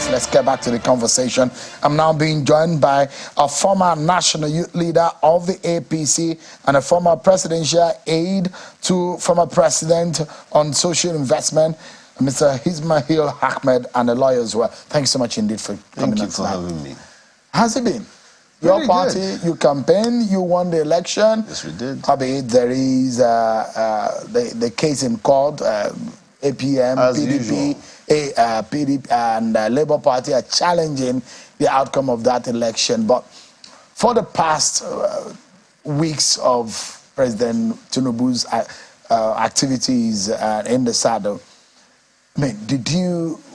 Let's get back to the conversation. I'm now being joined by a former national youth leader of the APC and a former presidential aide to former president on social investment, Mr. Ismail Ahmed, and a lawyer as well. Thanks so much indeed for coming. Thank you for having me. How's it been? Very Your party, good. you campaigned, you won the election. Yes, we did. Albeit there is the case in court, APM, As PDP. usual. PDP and Labour Party are challenging the outcome of that election. But for the past weeks of President Tinubu's activities in the saddle, I mean,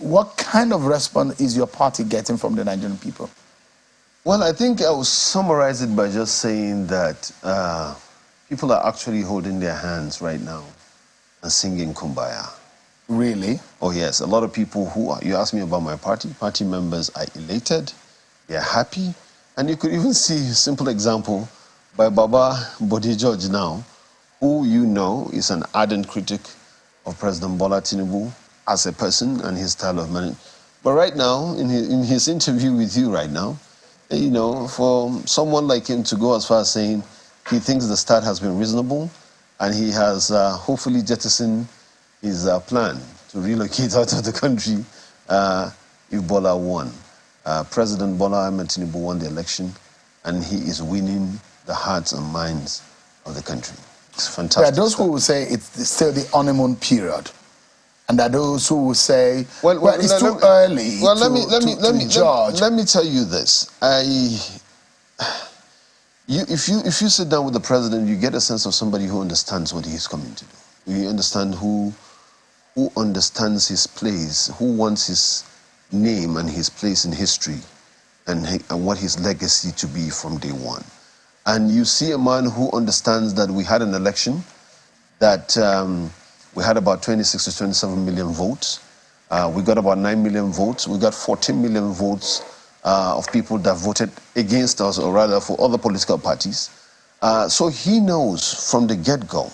what kind of response is your party getting from the Nigerian people? Well, I think I will summarize it by just saying that people are actually holding their hands right now and singing Kumbaya. Really? Oh, yes. A lot of people you asked me about my party members are elated, they're happy. And you could even see a simple example by Baba Bode George now, who you know is an ardent critic of President Bola Tinubu as a person and his style of management. But right now, in his interview with you right now, you know, for someone like him to go as far as saying he thinks the start has been reasonable and he has hopefully jettisoned his plan to relocate out of the country if Bola won. President Bola Ahmed Tinubu won the election, and he is winning the hearts and minds of the country. It's fantastic. There are those who will say it's still the honeymoon period, and there are those who will say, well it's too early to judge. Let me tell you this. If you sit down with the president, you get a sense of somebody who understands what he's coming to do. You understand who understands his place, who wants his name and his place in history, and what his legacy to be from day one. And you see a man who understands that we had an election, that we had about 26 to 27 million votes. We got about 9 million votes. We got 14 million votes of people that voted against us, or rather for other political parties. So he knows from the get-go,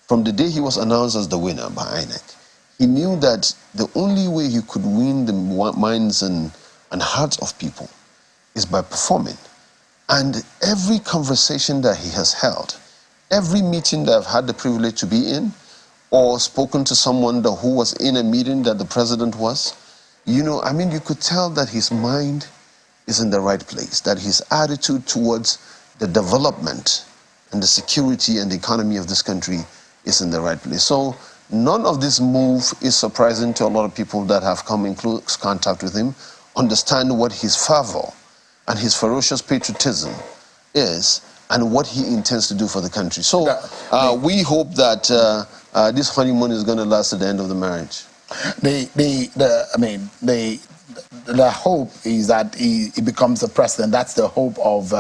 from the day he was announced as the winner by INEC, he knew that the only way he could win the minds and hearts of people is by performing. And every conversation that he has held, every meeting that I've had the privilege to be in, or spoken to someone who was in a meeting that the president was, you know, I mean, you could tell that his mind is in the right place, that his attitude towards the development and the security and the economy of this country is in the right place. So none of this move is surprising to a lot of people that have come in close contact with him, understand what his fervor and his ferocious patriotism is and what he intends to do for the country. So we hope that this honeymoon is going to last to the end of the marriage. The hope is that he becomes the president. That's the hope of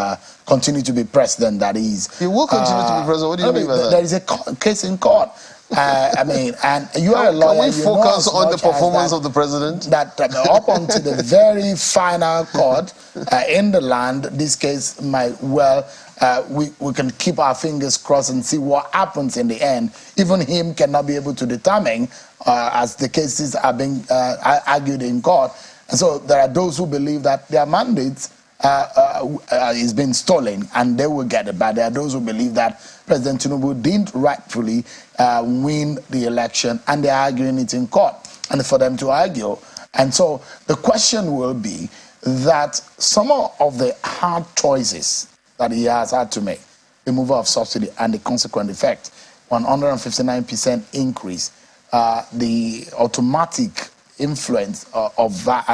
continue to be president. That is, he will continue to be president. What do you mean by that? There is a case in court. And you are a lawyer. Can we focus on the performance of the president? That up until the very final court in the land, this case might well, we can keep our fingers crossed and see what happens in the end. Even him cannot be able to determine as the cases are being argued in court. And so there are those who believe that their mandates is being stolen and they will get it back. There are those who believe that President Tinubu didn't rightfully win the election, and they're arguing it in court, and for them to argue. And so the question will be that some of the hard choices that he has had to make, the removal of subsidy and the consequent effect, 159% increase, the automatic influence of VAT,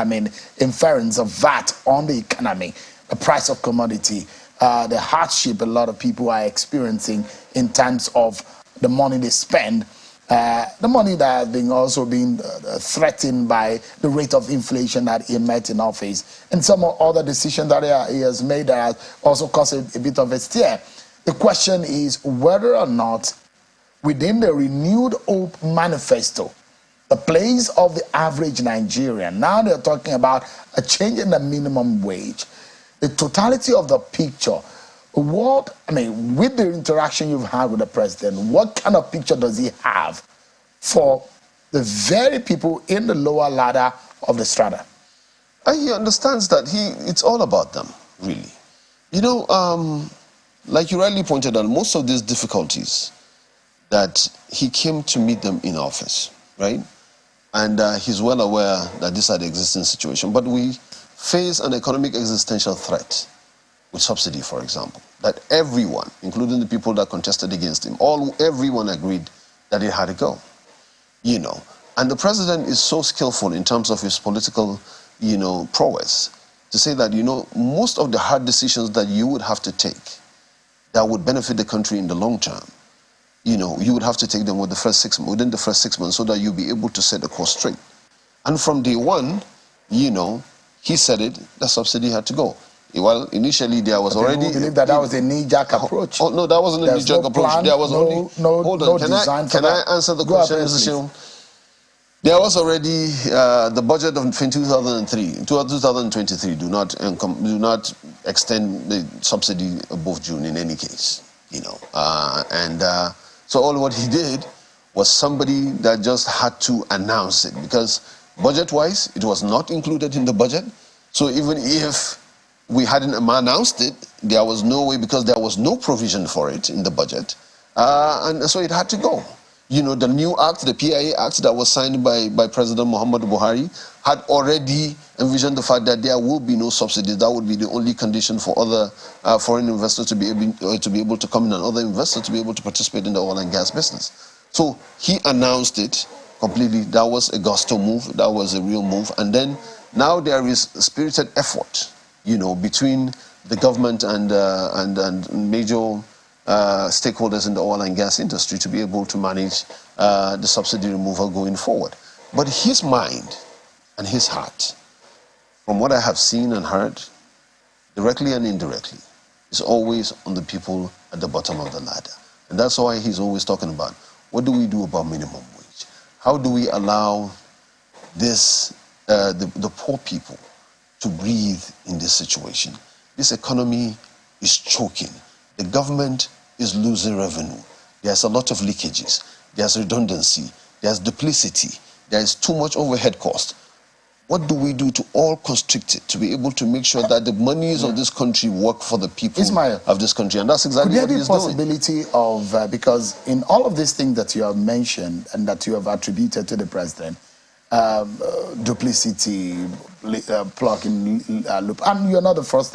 inference of VAT on the economy, the price of commodity, the hardship a lot of people are experiencing in terms of the money they spend, the money that has been also been threatened by the rate of inflation that he met in office, and some other decisions that he has made that has also caused a bit of a stir. The question is whether or not within the Renewed Hope Manifesto, the place of the average Nigerian. Now they're talking about a change in the minimum wage. The totality of the picture, with the interaction you've had with the president, what kind of picture does he have for the very people in the lower ladder of the strata? He understands that it's all about them, really. You know, like you rightly pointed out, most of these difficulties that he came to meet them in office, right? And he's well aware that these are the existing situation. But we face an economic existential threat with subsidy, for example, that everyone, including the people that contested against him, everyone agreed that it had to go, you know. And the president is so skillful in terms of his political, you know, prowess to say that, you know, most of the hard decisions that you would have to take that would benefit the country in the long term, you know, you would have to take them within the first 6 months so that you'll be able to set the course straight. And from day one, you know, he said it, the subsidy had to go. Well, initially there was already... I believe that was a knee-jerk approach. Oh, no, that wasn't a knee-jerk approach. There was hold on, can I answer the question, Mr. Shim? There was already the budget of 2023 do not extend the subsidy above June in any case, you know. So all what he did was somebody that just had to announce it, because budget-wise it was not included in the budget. So even if we hadn't announced it, there was no way, because there was no provision for it in the budget, and so it had to go. You know, the new act, the PIA Act that was signed by President Muhammadu Buhari, had already envisioned the fact that there will be no subsidies. That would be the only condition for other foreign investors to be able to come in, and other investors to be able to participate in the oil and gas business. So he announced it completely. That was a gusto move. That was a real move. And then now there is a spirited effort, you know, between the government and major stakeholders in the oil and gas industry to be able to manage the subsidy removal going forward. But his mind and his heart, from what I have seen and heard, directly and indirectly, is always on the people at the bottom of the ladder. And that's why he's always talking about, what do we do about minimum wage? How do we allow this, the poor people to breathe in this situation? This economy is choking. The government is losing revenue. There's a lot of leakages. There's redundancy. There's duplicity. There's too much overhead cost. What do we do to all constrict it, to be able to make sure that the monies of this country work for the people Ismail, of this country? And that's exactly what he's doing. Could there be possibility of, because in all of these things that you have mentioned and that you have attributed to the president, duplicity, plugging loop, and you're not the first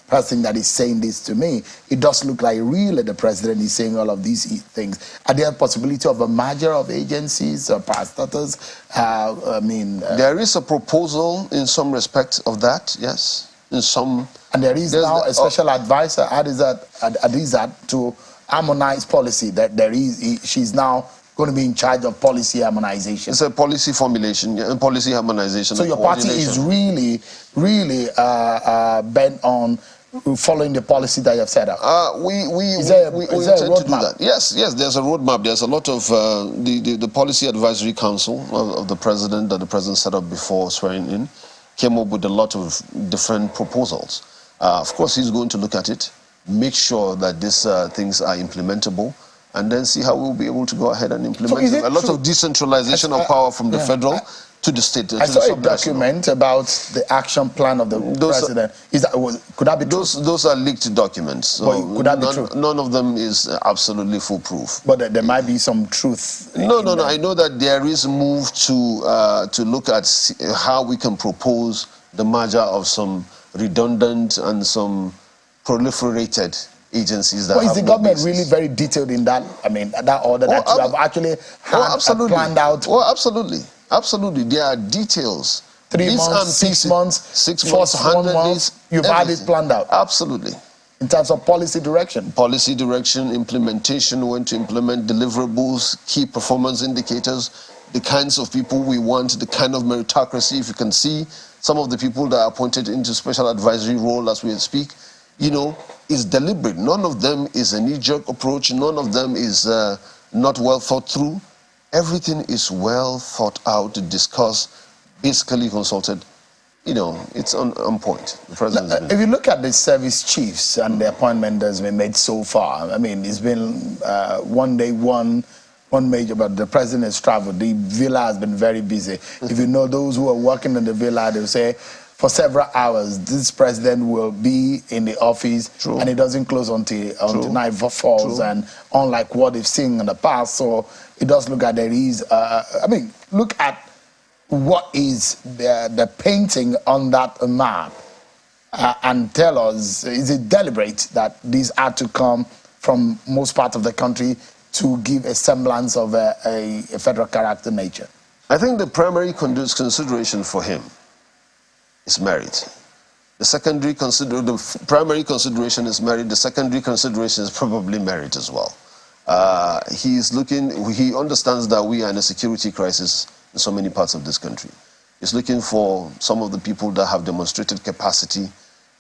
person that is saying this to me. It does look like really the president is saying all of these things. Are there a possibility of a merger of agencies or parastatals? There is a proposal in some respect of that, yes. In some, and there is now a special advisor, Adizat, to harmonize policy. That she's now going to be in charge of policy harmonization. It's a policy formulation and policy harmonization. So your party is really bent on following the policy that you have set up. We intend to do that. Yes, there's a roadmap. There's a lot of the Policy Advisory Council of the president that the president set up before swearing in came up with a lot of different proposals. Of course, he's going to look at it, make sure that these things are implementable, and then see how we'll be able to go ahead and implement a lot of decentralization of power from the federal to the state. I saw a document about the action plan of the president. Could that be true? Those are leaked documents. So could that be true? None of them is absolutely foolproof. But there might be some truth. No. I know that there is a move to look at how we can propose the merger of some redundant and some proliferated agencies that is the government really very detailed in that? That order that you have actually planned out? Oh, absolutely. There are details. 3 months, 6 months, 6 months, 100 days. You've had it planned out. Absolutely. In terms of policy direction. Policy direction, implementation, when to implement deliverables, key performance indicators, the kinds of people we want, the kind of meritocracy. If you can see some of the people that are appointed into special advisory role as we speak, is deliberate. None of them is a knee-jerk approach. None of them is not well thought through. Everything is well thought out, discussed, basically consulted. You know, it's on point. The president. If you look at the service chiefs and the appointment that's been made so far, I mean, it's been one day, one major, but the president has traveled. The villa has been very busy. If you know those who are working in the villa, they'll say, for several hours, this president will be in the office. True. And it doesn't close until night falls. True. And unlike what they've seen in the past, so it does look like there is, I mean, look at what is the painting on that map and tell us, is it deliberate that these are to come from most parts of the country to give a semblance of a federal character nature? I think the primary consideration for him is merit. The primary consideration is merit. The secondary consideration is probably merit as well. He understands that we are in a security crisis in so many parts of this country. He's looking for some of the people that have demonstrated capacity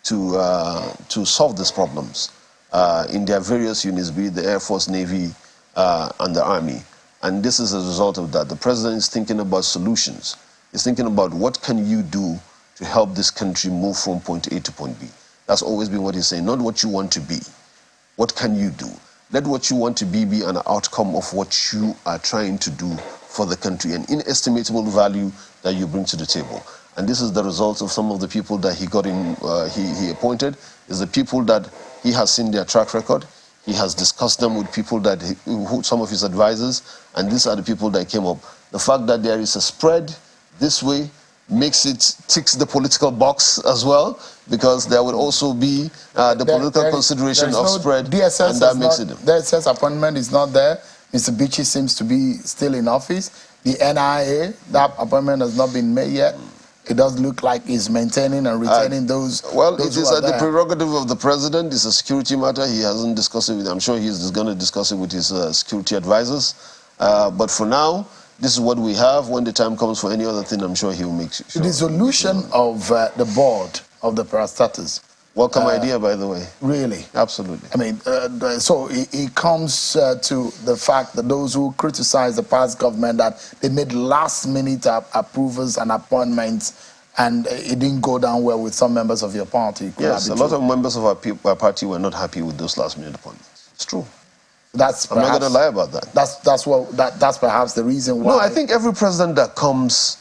to solve these problems in their various units, be it the Air Force, Navy, and the Army. And this is a result of that. The president is thinking about solutions. He's thinking about what can you do to help this country move from point A to point B. That's always been what he's saying, not what you want to be. What can you do? Let what you want to be an outcome of what you are trying to do for the country, an inestimable value that you bring to the table. And this is the result of some of the people that he appointed, is the people that he has seen their track record. He has discussed them with people some of his advisors, and these are the people that came up. The fact that there is a spread this way ticks the political box as well, because there will also be the political consideration of spread, DSS and that makes it. The DSS appointment is not there. Mr. Bichi seems to be still in office. The NIA, that appointment has not been made yet. It does look like he's maintaining and retaining those. Well, it is the prerogative of the president. It's a security matter. He hasn't discussed it with, I'm sure he's going to discuss it with his security advisors. But for now, this is what we have. When the time comes for any other thing, I'm sure he will make sure. The dissolution of the board of the parastatals. Welcome idea, by the way. Really? Absolutely. I mean, so it comes to the fact that those who criticize the past government, that they made last-minute approvals and appointments, and it didn't go down well with some members of your party. Yes, a lot of members of our party were not happy with those last-minute appointments. It's true. I'm not going to lie about that. That's perhaps the reason why. No, I think every president that comes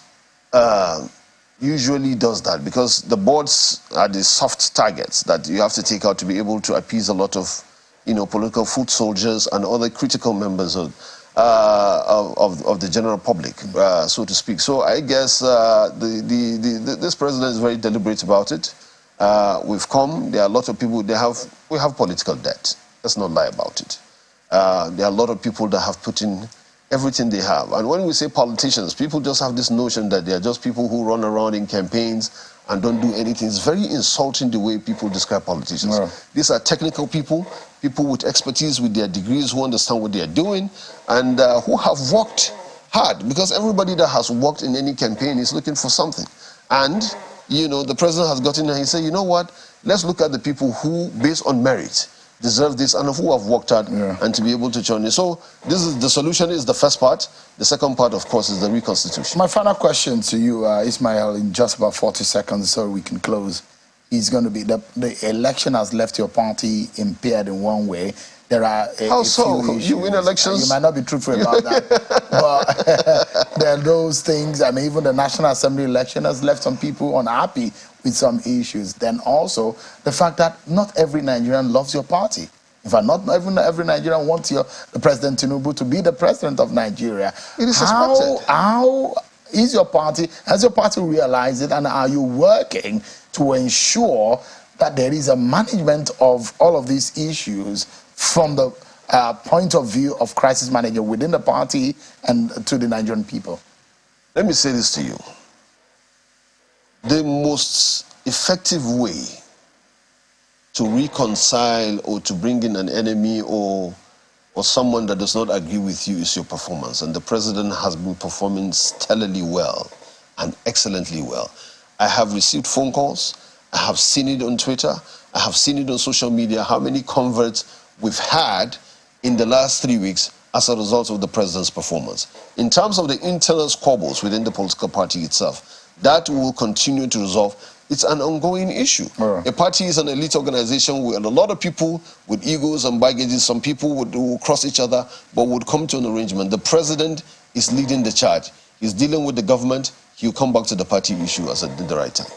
usually does that, because the boards are the soft targets that you have to take out to be able to appease a lot of, political foot soldiers and other critical members of the general public, so to speak. So I guess this president is very deliberate about it. We've come. There are a lot of people. We have political debt. Let's not lie about it. There are a lot of people that have put in everything they have. And when we say politicians, people just have this notion that they are just people who run around in campaigns and don't do anything. It's very insulting the way people describe politicians. Yeah. These are technical people with expertise, with their degrees, who understand what they are doing, and who have worked hard. Because everybody that has worked in any campaign is looking for something. And, the president has gotten there, he said, you know what, let's look at the people who, based on merit, deserve this and who have worked hard, and to be able to join it. So the solution is the first part. The second part, of course, is the reconstitution. My final question to you, Ismail, in just about 40 seconds so we can close, is going to be the election has left your party impaired in one way. There are How so? You win elections? You might not be truthful about that, but there are those things. I mean, even the National Assembly election has left some people unhappy with some issues. Then also the fact that not every Nigerian loves your party. In fact, not every Nigerian wants the President Tinubu to be the president of Nigeria. It is suspected. How is your party, has your party realized it, and are you working to ensure that there is a management of all of these issues from the point of view of crisis manager within the party and to the Nigerian people? Let me say this to you. The most effective way to reconcile or to bring in an enemy or someone that does not agree with you is your performance. And the president has been performing stellarly well and excellently well. I have received phone calls. I have seen it on Twitter. I have seen it on social media, how many converts we've had in the last 3 weeks as a result of the president's performance. In terms of the internal squabbles within the political party itself, that will continue to resolve. It's an ongoing issue. A party is an elite organization with a lot of people with egos and baggages. Some people will cross each other, but would come to an arrangement. The president is leading the charge. He's dealing with the government. He'll come back to the party issue at the right time.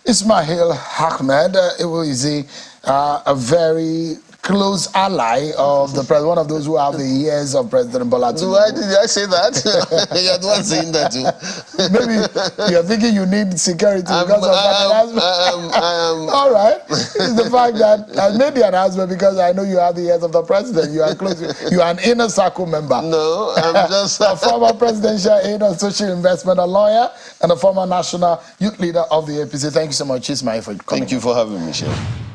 Ismail Ahmed is a very close ally of the president, one of those who have the ears of President Bola Tinubu. Did I say that? You're the one saying that too. Maybe you're thinking you need security because of that. All right. It's the fact that I made the announcement because I know you have the ears of the president. You are close. You are an inner circle member. No, I'm just a former presidential aide on social investment, a lawyer, and a former national youth leader of the APC. Thank you so much, Ismail, for coming. Thank you for having me, Chef.